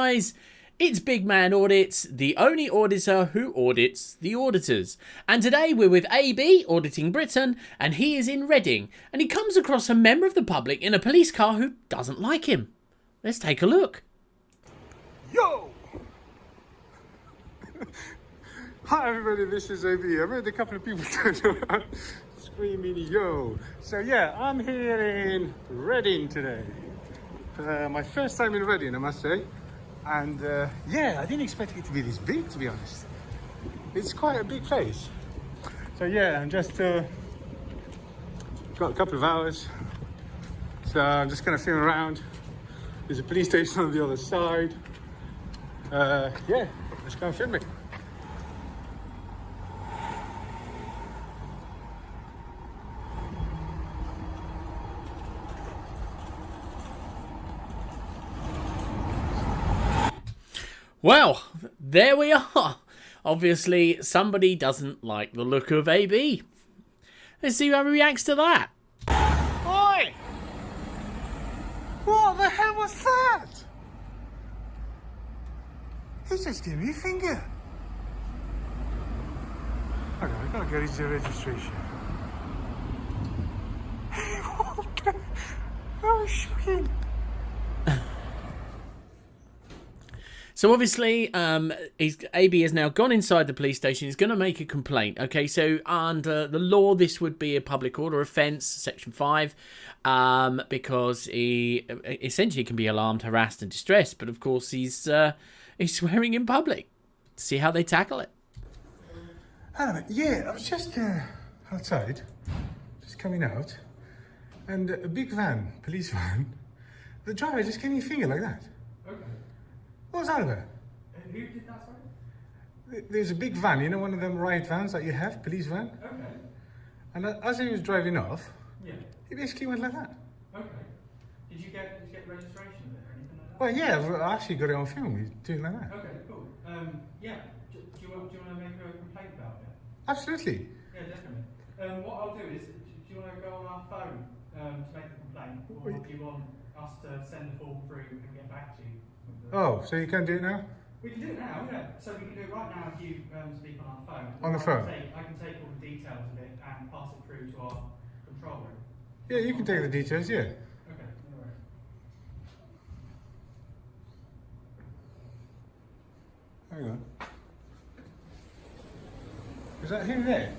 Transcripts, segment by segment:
guys, it's Big Man Audits, the only auditor who audits the auditors. And today we're with AB, auditing Britain, and he is in Reading. And he comes across a member of the public in a police car who doesn't like him. Let's take a look. Yo! Hi everybody, this is AB. I heard a couple of people turn around screaming yo. So yeah, I'm here in Reading today. My first time in Reading, I must say. And yeah, I didn't expect it to be this big, to be honest. It's quite a big place. So yeah, I'm just got a couple of hours. So I'm just gonna film around. There's a police station on the other side. Yeah, let's go and film it. Well, there we are. Obviously, somebody doesn't like the look of AB. Let's see how he reacts to that. Oi! What the hell was that? He just gave me a finger. Okay, I gotta get his registration. What the? That was shocking. So obviously, AB has now gone inside the police station. He's going to make a complaint. Okay, so under the law, this would be a public order offence, Section 5, because he essentially can be alarmed, harassed and distressed. But of course, he's swearing in public. See how they tackle it. Hello, yeah, I was just outside, just coming out, and a big van, police van, the driver just gave me a finger like that. Okay. What was that about? Who did that, sorry? There's a big van, you know, one of them riot vans that you have, police van? Okay. And as he was driving off, Yeah. he basically went like that. Okay. Did you get registration there or anything like that? Well, yeah, I actually got it on film, he's doing like that. Okay, cool. Yeah. Do you want to make a complaint about it? Absolutely. Yeah, definitely. What I'll do is, do you want to go on our phone to make a complaint, or do you want us to send the form through and get back to you? Oh, so you can do it now? We can do it now, yeah. So we can do it right now if you speak on our phone. On the phone? I can take all the details of it and pass it through to our control room. Yeah, you can take the details, yeah. Okay, no worries. Hang on. Is that him there?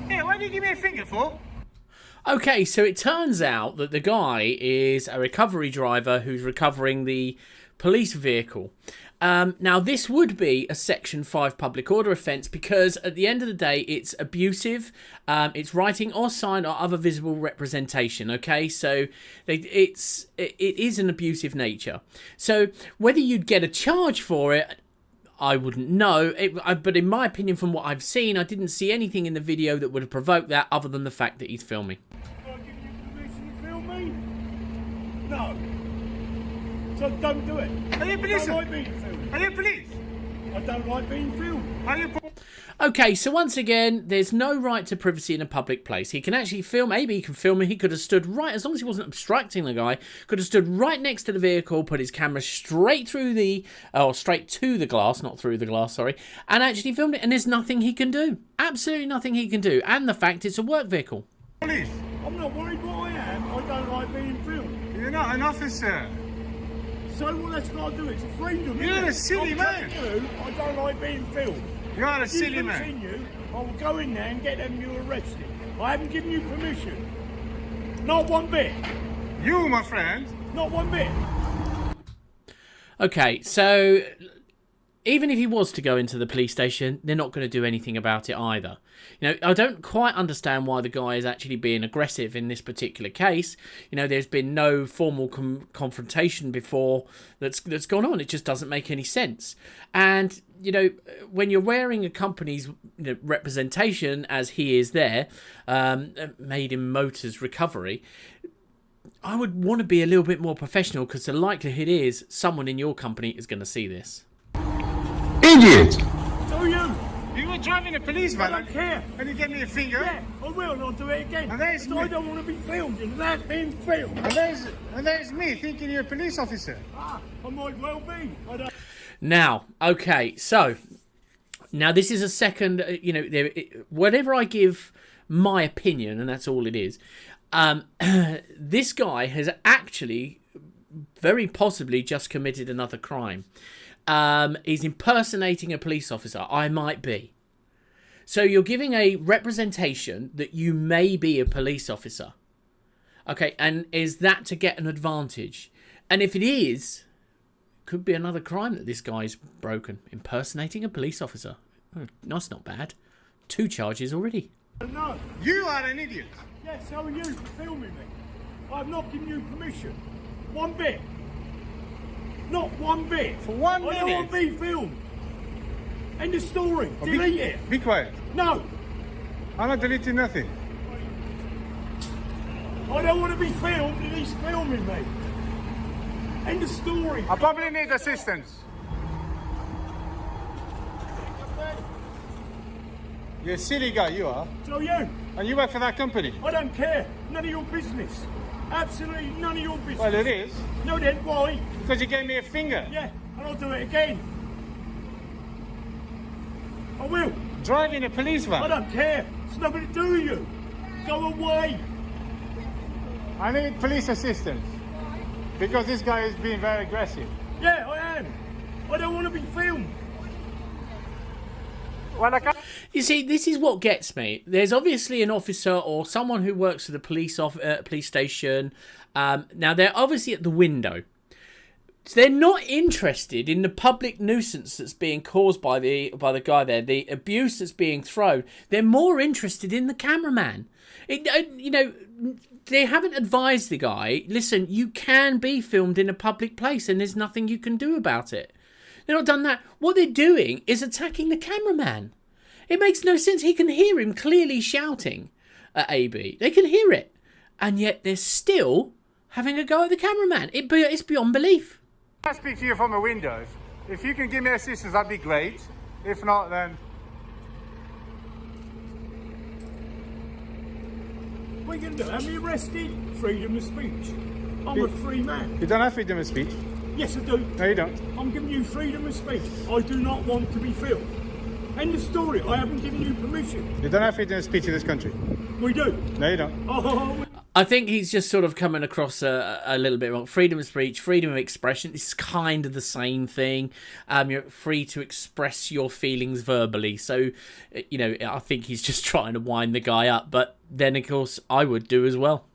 Yeah, why did you give me a finger for? Okay, so it turns out that the guy is a recovery driver who's recovering the police vehicle. Now, this would be a Section 5 public order offence because at the end of the day, it's abusive, it's writing or sign or other visible representation, okay? So it is an abusive nature. So whether you'd get a charge for it, I wouldn't know, but in my opinion, from what I've seen, I didn't see anything in the video that would have provoked that other than the fact that he's filming. Can I give you permission to film me? No. So don't do it. Are you police? I don't like being filmed. Are you police? I don't like being filmed. Are you Okay, so once again, there's no right to privacy in a public place. He can actually film, maybe he can film it, he could have stood right, as long as he wasn't obstructing the guy, could have stood right next to the vehicle, put his camera straight through straight to the glass, not through the glass, sorry, and actually filmed it, and there's nothing he can do. Absolutely nothing he can do. And the fact it's a work vehicle. police? I'm not worried what I am. I don't like being filmed. You're not an officer. So what that's got to do? It's a freedom. You're isn't a it? silly I'm man. telling you, I don't like being filmed. You're a If silly you man. continue, I will go in there and get them you arrested. I haven't given you permission. Not one bit. You, my friend. Not one bit. Okay, so even if he was to go into the police station, they're not going to do anything about it either. You know, I don't quite understand why the guy is actually being aggressive in this particular case. You know, there's been no formal confrontation before that's gone on. It just doesn't make any sense. And, you know, when you're wearing a company's representation, as he is there, Made in Motors Recovery, I would want to be a little bit more professional, because the likelihood is someone in your company is going to see this. Idiot! So you. You were driving a police van. I don't care. And you gave me a finger. Yeah, I will, and I'll do it again. And there's So I me. don't want to be filmed, and that's being filmed. And there's me thinking you're a police officer. Ah, I might well be. I don't... Now, okay, so now this is a second, whatever I give my opinion, and that's all it is. This guy has actually very possibly just committed another crime. He's impersonating a police officer. I might be. So you're giving a representation that you may be a police officer. Okay, and is that to get an advantage? And if it is, could be another crime that this guy's broken. Impersonating a police officer. Oh, that's not bad. 2 charges already. No. You are an idiot. Yeah, so are you for filming me. I've not given you permission. One bit. Not one bit. For 1 minute. I don't want to be filmed. End of story. Delete it. Be quiet. No. I'm not deleting nothing. I don't want to be filmed, and he's filming me. End of story. I probably need assistance. You're a silly guy, you are. So you. And you work for that company. I don't care. None of your business. Absolutely none of your business. Well, it is. No then, why? Because you gave me a finger. Yeah, and I'll do it again. I will. Driving a police I van. don't care. It's nothing to do with you. Go away. I need police assistance. Because this guy is being very aggressive. Yeah, I am. I don't want to be filmed. Well, I can't... You see, this is what gets me. There's obviously an officer or someone who works for the police station. Now, they're obviously at the window. So they're not interested in the public nuisance that's being caused by the guy there, the abuse that's being thrown. They're more interested in the cameraman. They haven't advised the guy, listen, you can be filmed in a public place and there's nothing you can do about it. They've not done that. What they're doing is attacking the cameraman. It makes no sense. He can hear him clearly shouting at AB. They can hear it. And yet they're still having a go at the cameraman. It's beyond belief. I speak to you from a window. If you can give me assistance, that'd be great. If not, then... What are you going to do? Have me arrested? Freedom of speech. I'm a free man. You don't have freedom of speech. Yes, I do. No, you don't. I'm giving you freedom of speech. I do not want to be filmed. End of story. I haven't given you permission. You don't have freedom of speech in this country. We do. No, you don't. Oh, I think he's just sort of coming across a little bit wrong. Freedom of speech, freedom of expression, it's kind of the same thing. You're free to express your feelings verbally. So, I think he's just trying to wind the guy up. But then, of course, I would do as well.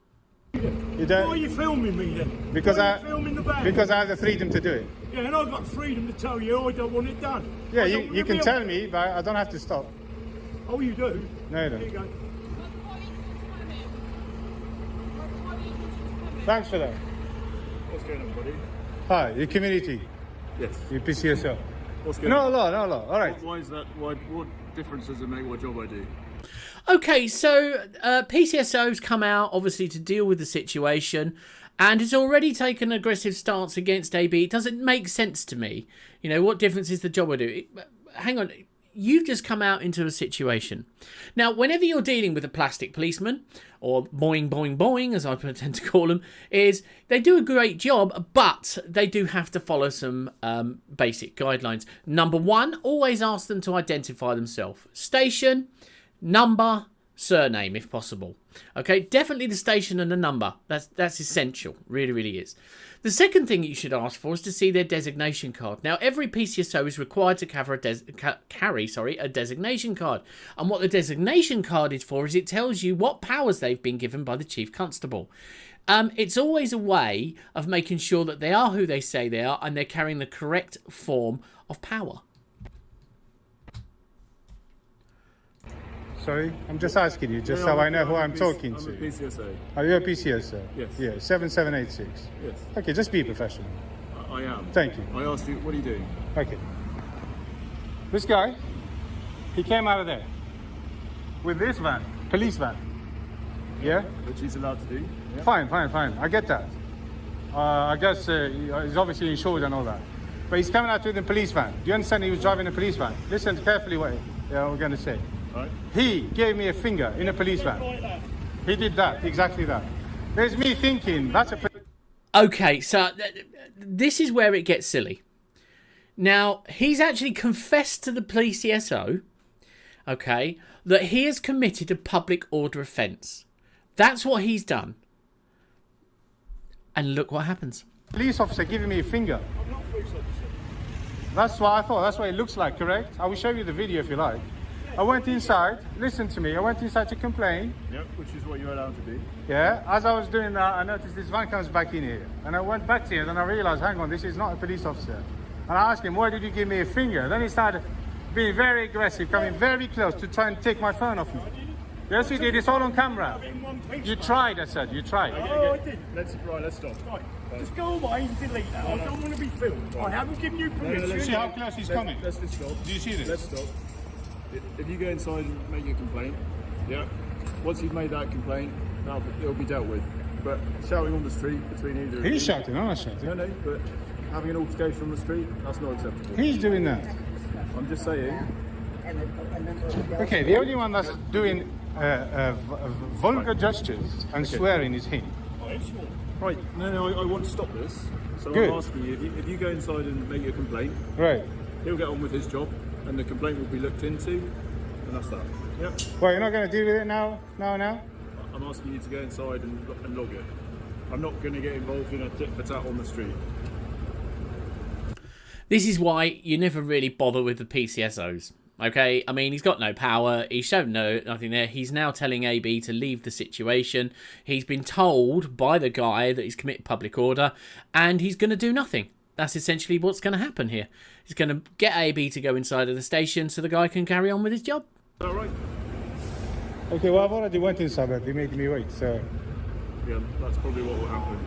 You don't. why are you filming me then? Because why are you filming the band? Because I have the freedom to do it. Yeah, and I've got freedom to tell you I don't want it done. Yeah, I don't you want can to be tell on- me, but I don't have to stop. Oh, you do? No, you There you don't. go. Thanks for that. What's going on, buddy? Hi, your community, Yes. your PCSO. What's going No on? law, no law. All right. Why is that? What difference does it make what job I do? Okay, so PCSO's come out, obviously, to deal with the situation, and has already taken an aggressive stance against AB. It doesn't make sense to me. What difference is the job I do? Hang on. You've just come out into a situation. Now, whenever you're dealing with a plastic policeman, or boing, boing, boing, as I tend to call them, they do a great job, but they do have to follow some basic guidelines. Number one, always ask them to identify themselves. Station, number, surname, if possible. Okay, definitely the station and the number. That's essential. Really, really is. The second thing you should ask for is to see their designation card. Now, every PCSO is required to carry a designation card. And what the designation card is for is it tells you what powers they've been given by the Chief Constable. It's always a way of making sure that they are who they say they are and they're carrying the correct form of power. Sorry, I'm just asking you, just so I know who I'm talking I'm a to. PCSO. Are you a PCSO? Yes. Yeah, 7786. Yes, Okay, just be professional. I am. Thank you. I asked you, what are you doing? Okay. This guy, he came out of there with this van, police van. Yeah? Which he's allowed to do. Yeah. Fine. I get that. I guess he's obviously insured and all that. But he's coming out with a police van. Do you understand he was driving a police van? Listen carefully what we're going to say. Right. He gave me a finger in a police van. Like that. He did that, exactly that. There's me thinking, that's a... Okay, so this is where it gets silly. Now, he's actually confessed to the PCSO, okay, that he has committed a public order offence. That's what he's done. And look what happens. Police officer giving me a finger. I'm not police officer. That's what I thought. That's what it looks like, correct? I will show you the video if you like. I went inside. Listen to me. I went inside to complain. Yep, which is what you're allowed to do. Yeah. As I was doing that, I noticed this van comes back in here. And I went back to him and I realized, hang on, this is not a police officer. And I asked him, why did you give me a finger? Then he started being very aggressive, coming very close to try and take my phone off me. Yes, you did. It's all on camera. In one piece. You tried, I said. You tried. Oh, I did. Let's stop. Right. Just go away and delete that. I don't want to be filmed. I haven't given you permission. See how close he's coming? Let's just stop. Do you see this? Let's stop. If you go inside and make your complaint, yeah. Once you've made that complaint, it'll be dealt with. But shouting on the street between either of you. He's shouting, I'm not shouting. No, but having an altercation on the street, that's not acceptable. He's doing that. I'm just saying. Okay, the only one that's doing vulgar gestures and swearing is him. Right, no, I want to stop this. So Good. I'm asking you, if you go inside and make your complaint, Right. he'll get on with his job, and the complaint will be looked into, and that's that. Yep. Well, you're not going to deal with it now? I'm asking you to go inside and log it. I'm not going to get involved in a tit for tat on the street. This is why you never really bother with the PCSOs. Okay, I mean, he's got no power. He's shown nothing there. He's now telling AB to leave the situation. He's been told by the guy that he's committed public order, and he's going to do nothing. That's essentially what's going to happen here. He's going to get AB to go inside of the station so the guy can carry on with his job. All right. Okay, well, I've already went inside, but they made me wait, so... Yeah, that's probably what will happen.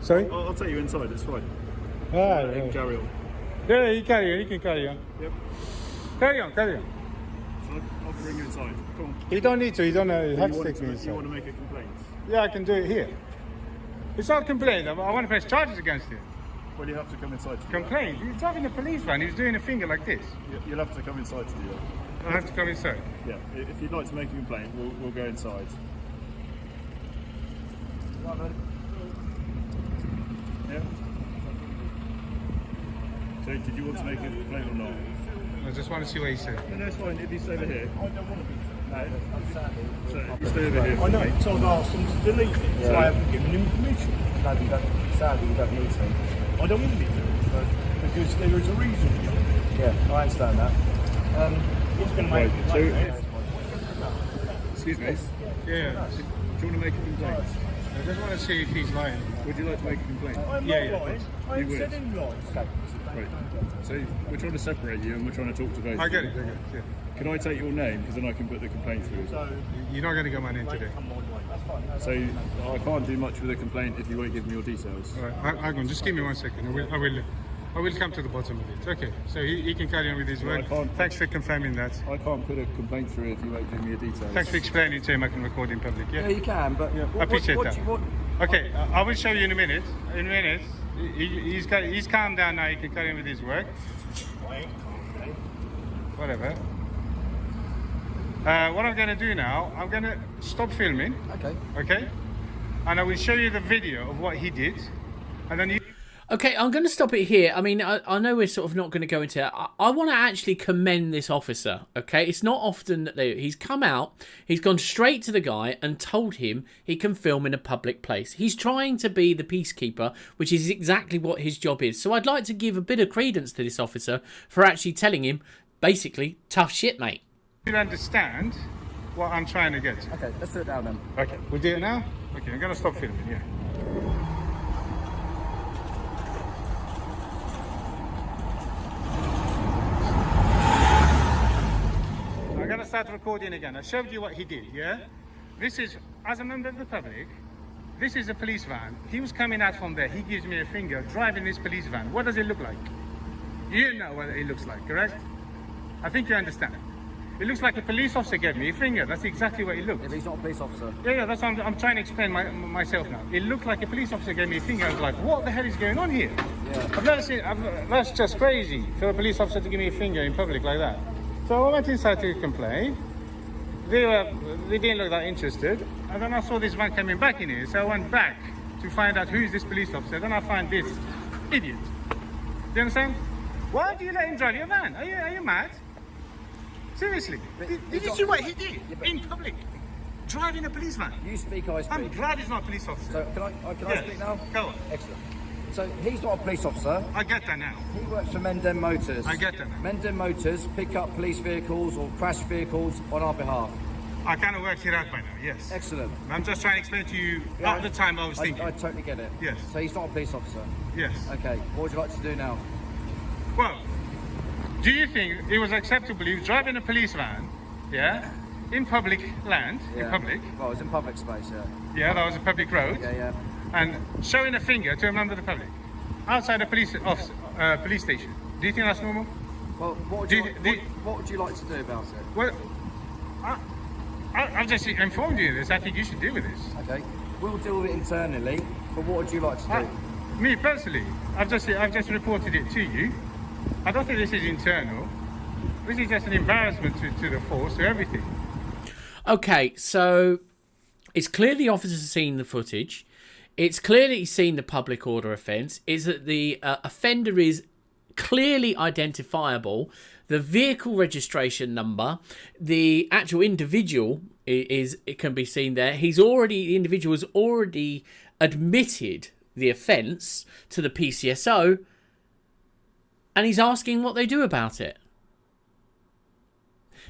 Sorry? I'll take you inside, it's fine. Ah, You can carry on. Yeah, you can carry on. Yep. Carry on. So I'll bring you inside. Come on. You don't need to, you don't you have to take me You inside. want to make a complaint? Yeah, I can do it here. It's not a complaint, I want to press charges against him. Well, you have to come inside to do Complaint? He's driving a police van, he's doing a finger like this. that. You'll have to come inside to do that. I have to come inside. Yeah, if you'd like to make a complaint, we'll go inside. Yeah? So, did you want to make a complaint or not? I just want to see what he said. No, it's fine. If you stay over here. I don't want to be filmed. So, you stay over here. I know, so I've asked them to delete it, so I haven't given him permission. No, you don't. Sadly, you don't need to. I don't want to be filmed, because there is a reason. Yeah, I understand that. It's going to make Right, it so like excuse me. Yeah, Do you want to make a complaint? I just want to see if he's lying. Would you like to make a complaint? I'm Yeah, not yeah. lying. I You ain't would. said any lies. Right. So we're trying to separate you and we're trying to talk to both. I of get you. it, yeah. Can I take your name because then I can put the complaint through? So, You're not going to get my name today. come on, that's fine. So I can't do much with a complaint if you won't give me your details. All right, hang on, just give me 1 second. I will come to the bottom of it. Okay, so he can carry on with his work. I can't- Thanks for confirming that. I can't put a complaint through if you won't give me your details. Thanks for explaining to him I can record in public. Yeah, Yeah. you can, but I appreciate that. What, Okay, I will show you in a minute. He's calmed down now. He can carry on with his work. I ain't calm down. Whatever. What I'm going to do now, I'm going to stop filming. okay. Okay, and I will show you the video of what he did, and then you. Okay, I'm going to stop it here. I mean, I know we're sort of not going to go into it. I want to actually commend this officer, okay? It's not often that he's come out, he's gone straight to the guy and told him he can film in a public place. He's trying to be the peacekeeper, which is exactly what his job is. So I'd like to give a bit of credence to this officer for actually telling him, basically, tough shit, mate. You understand what I'm trying to get. Okay, let's do it now then. Okay, we'll do it now? Okay, I'm going to stop filming, yeah. I'm going to start recording again. I showed you what he did, yeah? This is, as a member of the public, this is a police van. He was coming out from there. He gives me a finger, driving this police van. What does it look like? You know what it looks like, correct? I think you understand. It looks like a police officer gave me a finger. That's exactly what it looked. If he's not a police officer. Yeah, that's what I'm trying to explain myself now. It looked like a police officer gave me a finger. I was like, what the hell is going on here? Yeah. I've never seen, that's just crazy for a police officer to give me a finger in public like that. So I went inside to complain. They didn't look that interested. And then I saw this van coming back in here. So I went back to find out who is this police officer. Then I find this idiot. Do you understand? Why do you let him drive your van? Are you mad? Seriously? Did you see what he did in public? Driving a police van. You speak, I speak. I'm glad he's not a police officer. So can I speak now? Go on. Excellent. So he's not a police officer. I get that now. He works for Menden Motors. I get that now. Menden Motors pick up police vehicles or crash vehicles on our behalf. I kind of worked it out by now, yes. Excellent. I'm just trying to explain to you at the time I was thinking. I totally get it. Yes. So he's not a police officer. Yes. Okay. What would you like to do now? Well, do you think it was acceptable? He was driving a police van, yeah, in public land, in public. Well, it was in public space, yeah. Yeah, that was a public road. Yeah. And showing a finger to a member of the public outside a police station. Do you think that's normal? Well, what would you like to do about it? Well, I've just informed you of this. I think you should deal with this. Okay. We'll deal with it internally, but what would you like to do? Me personally, I've just reported it to you. I don't think this is internal. This is just an embarrassment to the force, to everything. Okay, so it's clear the officer's seen the footage. It's clearly seen the public order offence. Is that the offender is clearly identifiable. The vehicle registration number, the actual individual it can be seen there. The individual has already admitted the offence to the PCSO, and he's asking what they do about it.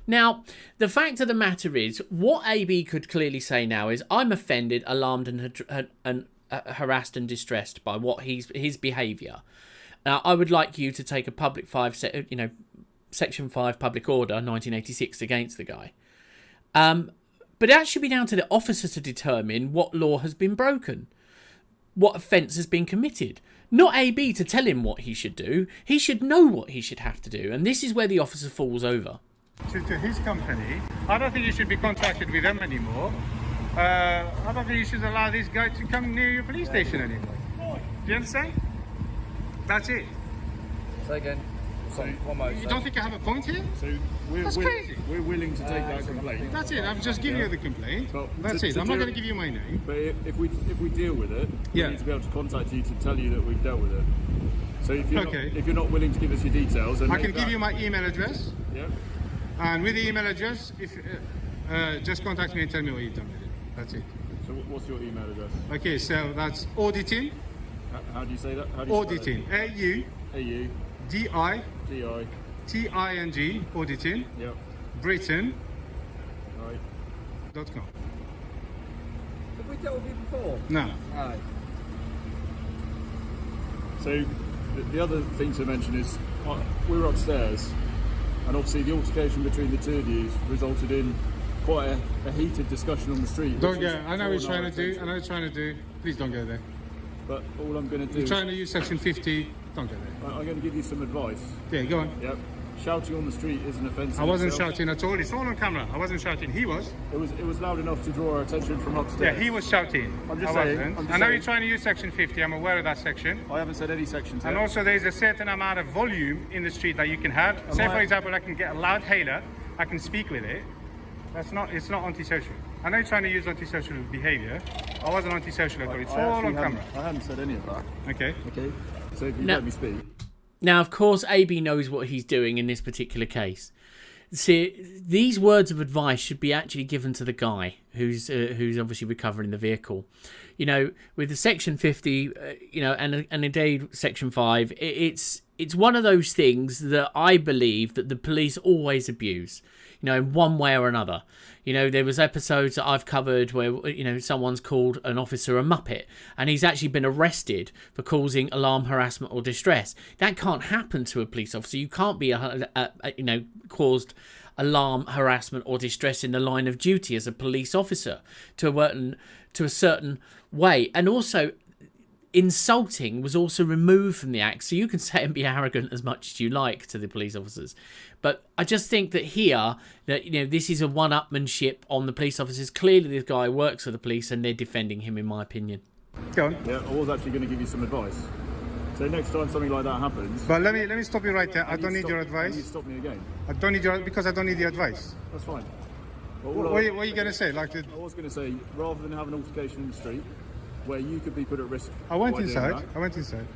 Now, the fact of the matter is, what AB could clearly say now is, I'm offended, alarmed, and harassed and distressed by what his behaviour. Now, I would like you to take a public Section 5 public order 1986 against the guy. But that should be down to the officer to determine what law has been broken, what offence has been committed. Not AB to tell him what he should do. He should know what he should have to do, and this is where the officer falls over. To his company, I don't think you should be contracted with them anymore. I don't think you should allow this guy to come near your police station anymore. Do you understand? That's it. Say again. One moment. You don't think I have a point here? So That's crazy. we're willing to take that complaint. That's it. I've just given you the complaint. But That's it. I'm not going to give you my name. But if we deal with it, we Yeah. need to be able to contact you to tell you that we've dealt with it. So if you're Okay. if you're not willing to give us your details, then I can give you my email address. Yeah. And with the email address, if just contact me and tell me what you've done with it. That's it. So what's your email address? Okay, so that's auditing. How do you say that? How do you Auditing. AUDITING. AUDITING. Auditing. Yep. Britain.com. Right. Have we dealt with you before? No. Alright. So the other thing to mention is we were upstairs, and obviously the altercation between the two of you resulted in quite a heated discussion on the street. Don't which go. was I know what you're drawn trying our to do. attention. I know what you're trying to do. Please don't go there. But all I'm going to do You're is trying to use section 50. Don't go there. I'm going to give you some advice. Yeah, go on. Yep. Shouting on the street is an offence. I wasn't shouting at all. It's all on camera. I wasn't shouting. He was. It was loud enough to draw our attention from Yeah, upstairs. he was shouting. I'm just I saying, wasn't. I'm just I know saying. you're trying to use section 50. I'm aware of that section. I haven't said any sections yet. And also, there's a certain amount of volume in the street that you can have. Say, for example, I can get a loud hailer. I can speak with it. It's not antisocial. I know you're trying to use antisocial behaviour. I wasn't antisocial at all. It's I all actually on haven't- camera. I haven't said any of that. Okay. Okay. So if you No. let me speak. Now, of course, AB knows what he's doing in this particular case. See, these words of advice should be actually given to the guy who's obviously recovering the vehicle. You know, with the Section 50, and indeed Section 5, it's one of those things that I believe that the police always abuse, in one way or another. There was episodes that I've covered where, someone's called an officer a muppet, and he's actually been arrested for causing alarm, harassment or distress. That can't happen to a police officer. You can't be, caused alarm, harassment or distress in the line of duty as a police officer to a certain way. And also, insulting was also removed from the act. So you can say and be arrogant as much as you like to the police officers. But I just think that here, that this is a one-upmanship on the police officers. Clearly this guy works for the police and they're defending him, in my opinion. Go on. Yeah, I was actually going to give you some advice. So next time something like that happens... But let me stop you right there. I don't need your advice. You stop me again. I don't need because I don't need the advice. That's fine. What are you going to say? I was going to say, rather than have an altercation in the street, where you could be put at risk... I went by doing inside. that. I went inside.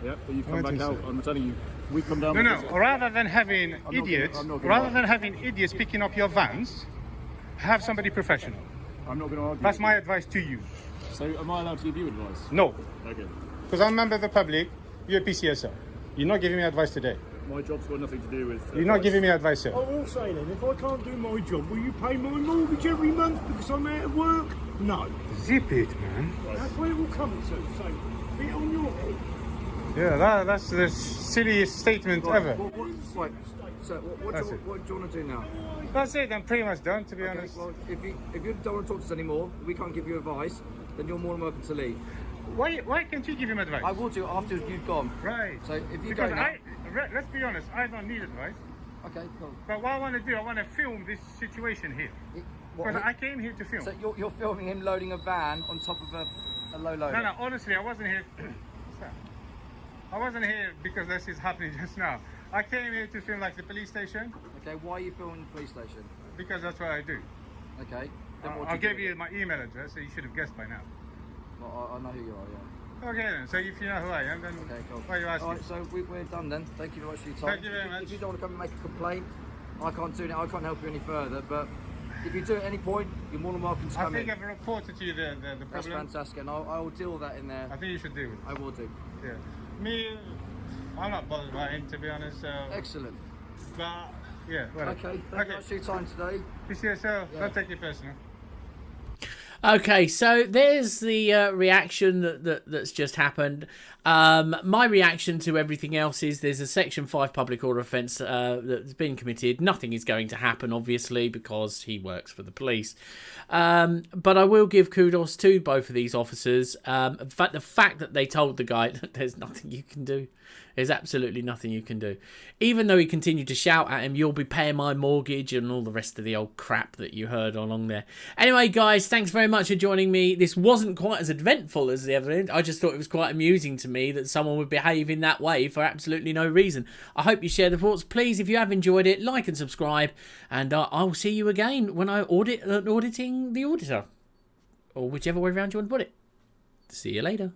Yeah, but you've come back inside. out. I'm telling you, we've come down... No. Rather than having idiots, picking up your vans, have somebody professional. I'm not going to argue. That's my advice to you. So am I allowed to give you advice? No. Okay. Because I'm a member of the public. You're a PCSO. You're not giving me advice today. My job's got nothing to do with... You're not giving me advice, sir. I will say then, if I can't do my job, will you pay my mortgage every month because I'm out of work? No. Zip it, man. That's where it will come to. So, be it on your head. Yeah, that's the silliest statement ever. So, what do you want to do now? That's it. I'm pretty much done, to be Okay, honest. well, if you don't want to talk to us anymore, we can't give you advice, then you're more than welcome to leave. Why can't you give him advice? I will do after you've gone. Right. So if you because go now... let's be honest, I don't need advice. Okay, cool. But what I want to do, I want to film this situation here. Because I came here to film. So you're filming him loading a van on top of a low loader? No, honestly, I wasn't here. What's that? I wasn't here because this is happening just now. I came here to film like the police station. Okay, why are you filming the police station? Because that's what I do. Okay. Then what I'll do give you my email address, so you should have guessed by now. Well, I know who you are, yeah. Okay then, so if you know who I am, then Okay, cool. why are you asking? Alright, so we're done then. Thank you very much for your time. Thank you very much. If you don't want to come and make a complaint, I can't do it. I can't help you any further, but if you do at any point, you're more than welcome to I come think in. I've reported to you the That's problem. fantastic, and I will deal with that in there. I think you should do it. I will do. Yeah. Me, I'm not bothered by him, to be honest. So. Excellent. But, yeah, whatever. Okay, thank you much for your time today. PCSO, don't take it personal. Okay, so there's the reaction that's just happened. My reaction to everything else is there's a Section 5 public order offence that's been committed. Nothing is going to happen, obviously, because he works for the police. But I will give kudos to both of these officers. In fact, the fact that they told the guy that there's nothing you can do. There's absolutely nothing you can do. Even though he continued to shout at him, you'll be paying my mortgage and all the rest of the old crap that you heard along there. Anyway, guys, thanks very much for joining me. This wasn't quite as eventful as the other end. I just thought it was quite amusing to me that someone would behave in that way for absolutely no reason. I hope you share the thoughts. Please, if you have enjoyed it, like and subscribe. And I'll see you again when I auditing the auditor. Or whichever way around you want to put it. See you later.